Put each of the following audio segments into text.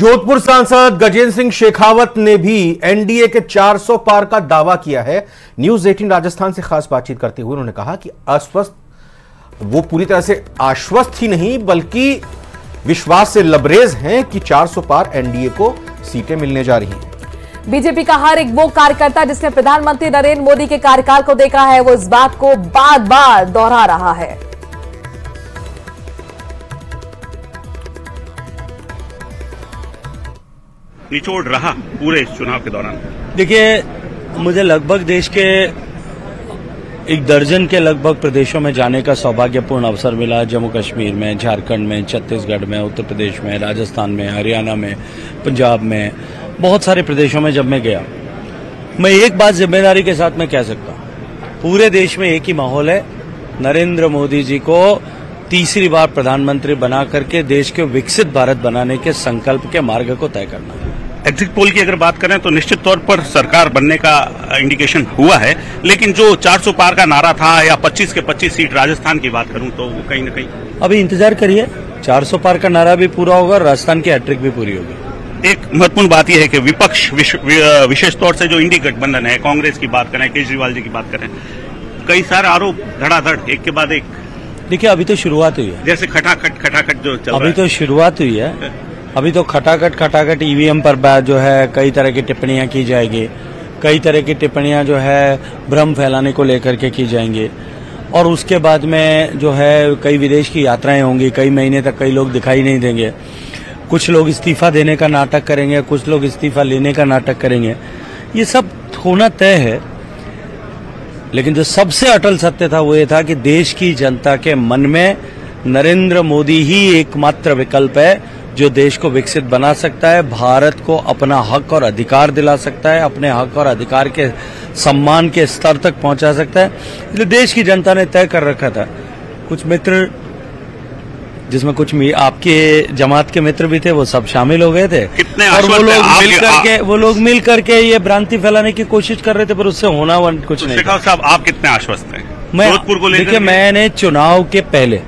जोधपुर सांसद गजेंद्र सिंह शेखावत ने भी एनडीए के 400 पार का दावा किया है। न्यूज 18 राजस्थान से खास बातचीत करते हुए उन्होंने कहा कि वो पूरी तरह से आश्वस्त ही नहीं बल्कि विश्वास से लबरेज हैं कि 400 पार एनडीए को सीटें मिलने जा रही हैं। बीजेपी का हर एक वो कार्यकर्ता जिसने प्रधानमंत्री नरेंद्र मोदी के कार्यकाल को देखा है, वो इस बात को बार बार दोहरा रहा है। निचोड़ रहा पूरे चुनाव के दौरान। देखिए, मुझे लगभग देश के 1 दर्जन के लगभग प्रदेशों में जाने का सौभाग्यपूर्ण अवसर मिला। जम्मू कश्मीर में, झारखंड में, छत्तीसगढ़ में, उत्तर प्रदेश में, राजस्थान में, हरियाणा में, पंजाब में, बहुत सारे प्रदेशों में जब मैं गया, मैं एक बात जिम्मेदारी के साथ मैं कह सकता हूं, पूरे देश में एक ही माहौल है, नरेंद्र मोदी जी को तीसरी बार प्रधानमंत्री बना करके देश के विकसित भारत बनाने के संकल्प के मार्ग को तय करना है। एग्जिट पोल की अगर बात करें तो निश्चित तौर पर सरकार बनने का इंडिकेशन हुआ है, लेकिन जो 400 पार का नारा था या 25 के 25 सीट राजस्थान की बात करूं तो वो कहीं न कहीं अभी इंतजार करिए, 400 पार का नारा भी पूरा होगा और राजस्थान की हैट्रिक भी पूरी होगी। एक महत्वपूर्ण बात यह है कि विपक्ष विशेष तौर से जो इंडी गठबंधन है, कांग्रेस की बात करें, केजरीवाल जी की बात करें, कई सारे आरोप धड़ाधड़ एक के बाद एक। देखिए, अभी तो शुरुआत हुई है, जैसे खटाखट जो चल रहा है, अभी तो शुरुआत हुई है। अभी तो खटाखट ईवीएम पर जो है कई तरह की टिप्पणियां की जाएगी, कई तरह की टिप्पणियां जो है भ्रम फैलाने को लेकर के की जाएंगी, और उसके बाद में जो है कई विदेश की यात्राएं होंगी, कई महीने तक कई लोग दिखाई नहीं देंगे, कुछ लोग इस्तीफा देने का नाटक करेंगे, कुछ लोग इस्तीफा लेने का नाटक करेंगे। ये सब होना तय है, लेकिन जो सबसे अटल सत्य था वो ये था कि देश की जनता के मन में नरेंद्र मोदी ही एकमात्र विकल्प है जो देश को विकसित बना सकता है, भारत को अपना हक और अधिकार दिला सकता है, अपने हक और अधिकार के सम्मान के स्तर तक पहुंचा सकता है। इसलिए देश की जनता ने तय कर रखा था। कुछ मित्र, जिसमें कुछ आपके जमात के मित्र भी थे, वो सब शामिल हो गए थे और वो लोग मिल करके ये भ्रांति फैलाने की कोशिश कर रहे थे, पर उससे होना कुछ नहीं। शेखावत साहब, आप कितने आश्वस्त हैं जोधपुर को लेकर? देखिए, मैंने चुनाव के पहले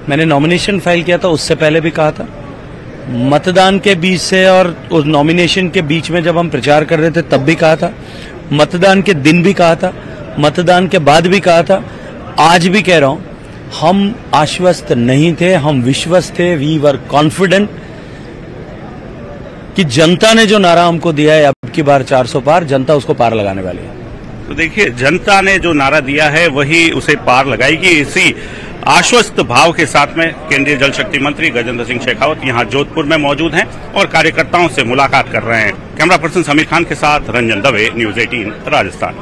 मैंने नॉमिनेशन फाइल किया था, उससे पहले भी कहा था, मतदान के बीच से और उस नॉमिनेशन के बीच में जब हम प्रचार कर रहे थे तब भी कहा था, मतदान के दिन भी कहा था, मतदान के बाद भी कहा था, आज भी कह रहा हूं, हम आश्वस्त नहीं थे, हम विश्वस्त थे। वी वर कॉन्फिडेंट कि जनता ने जो नारा हमको दिया है अब की बार 400 पार, जनता उसको पार लगाने वाली है। तो देखिए, जनता ने जो नारा दिया है वही उसे पार लगाएगी। इसी आश्वस्त भाव के साथ में केंद्रीय जल शक्ति मंत्री गजेंद्र सिंह शेखावत यहां जोधपुर में मौजूद हैं और कार्यकर्ताओं से मुलाकात कर रहे हैं। कैमरा पर्सन समीर खान के साथ रंजन दवे, न्यूज 18 राजस्थान।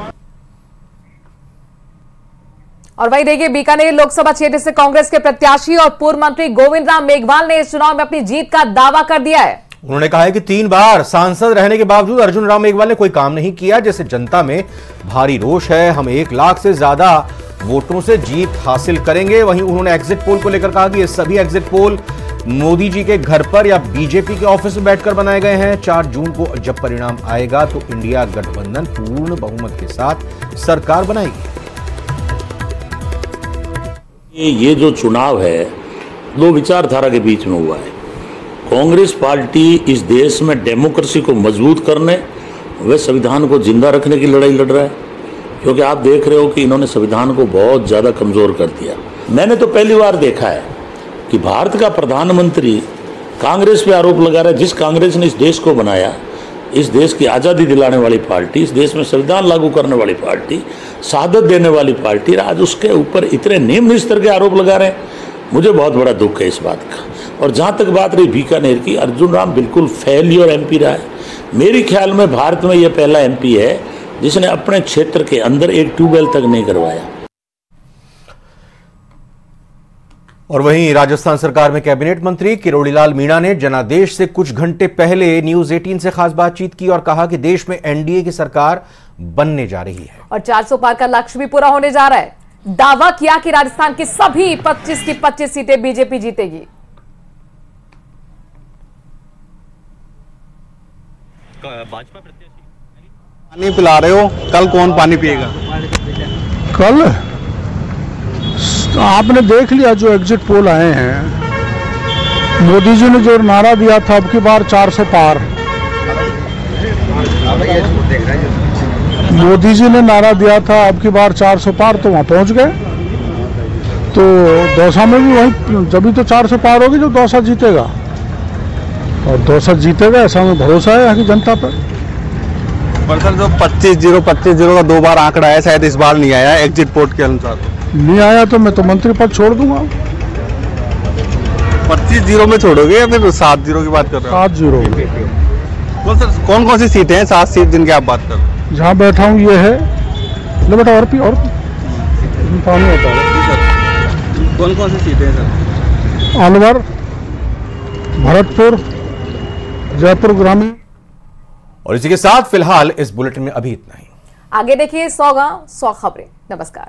और वही देखिए, बीकानेर लोकसभा क्षेत्र से कांग्रेस के प्रत्याशी और पूर्व मंत्री गोविंद राम मेघवाल ने इस चुनाव में अपनी जीत का दावा कर दिया है। उन्होंने कहा है कि 3 बार सांसद रहने के बावजूद अर्जुन राम मेघवाल ने कोई काम नहीं किया, जिससे जनता में भारी रोष है। हम 1 लाख से ज्यादा वोटों से जीत हासिल करेंगे। वहीं उन्होंने एग्जिट पोल को लेकर कहा कि ये सभी एग्जिट पोल मोदी जी के घर पर या बीजेपी के ऑफिस में बैठकर बनाए गए हैं। 4 जून को जब परिणाम आएगा तो इंडिया गठबंधन पूर्ण बहुमत के साथ सरकार बनाएगी। ये जो चुनाव है 2 विचारधारा के बीच में हुआ है। कांग्रेस पार्टी इस देश में डेमोक्रेसी को मजबूत करने व संविधान को जिंदा रखने की लड़ाई लड़ रहा है, क्योंकि आप देख रहे हो कि इन्होंने संविधान को बहुत ज़्यादा कमज़ोर कर दिया। मैंने तो पहली बार देखा है कि भारत का प्रधानमंत्री कांग्रेस पे आरोप लगा रहा है। जिस कांग्रेस ने इस देश को बनाया, इस देश की आज़ादी दिलाने वाली पार्टी, इस देश में संविधान लागू करने वाली पार्टी, शहादत देने वाली पार्टी, आज उसके ऊपर इतने निम्न स्तर के आरोप लगा रहे हैं। मुझे बहुत बड़ा दुख है इस बात का। और जहाँ तक बात रही बीकानेर की, अर्जुन राम बिल्कुल फेलियर एमपी रहा है। मेरे ख्याल में भारत में यह पहला एमपी है जिसने अपने क्षेत्र के अंदर एक ट्यूबवेल तक नहीं करवाया। और वहीं राजस्थान सरकार में कैबिनेट मंत्री किरोड़ीलाल मीणा ने जनादेश से कुछ घंटे पहले न्यूज 18 से खास बातचीत की और कहा कि देश में एनडीए की सरकार बनने जा रही है और 400 पार का लक्ष्य भी पूरा होने जा रहा है। दावा किया कि राजस्थान की सभी 25 की 25 सीटें बीजेपी जीतेगी। पानी पिला रहे हो, कल कौन पानी पिएगा? कल आपने देख लिया जो एग्जिट पोल आए हैं, मोदी जी ने जो नारा दिया था अब की बार 400 पार, मोदी जी ने नारा दिया था अब की बार 400 पार, तो वहां पहुंच गए। तो दौसा में भी वही, जब तो 400 पार होगी जो दौसा जीतेगा, और दौसा जीतेगा ऐसा हमें भरोसा है यहाँ की जनता पर। सर जो 25-0 का 2 बार आंकड़ा है, शायद इस बार नहीं आया एग्जिट पोल के अनुसार। नहीं आया तो मैं तो मंत्री पद छोड़ दूंगा। 25-0 में छोड़ोगे या फिर 7-0 की बात कर रहे हो? 7-0। तो सर कौन कौन सी सीटें हैं? 7 सीट जिनकी आप बात कर रहे हैं। जहाँ बैठा हूँ ये है, ले बेटा और पानी होता है। कौन कौन सी सीटें हैं सर? अलवर, भरतपुर, जयपुर ग्रामीण। और इसी के साथ फिलहाल इस बुलेटिन में अभी इतना ही। आगे देखिए 100 गांव 100 खबरें। नमस्कार।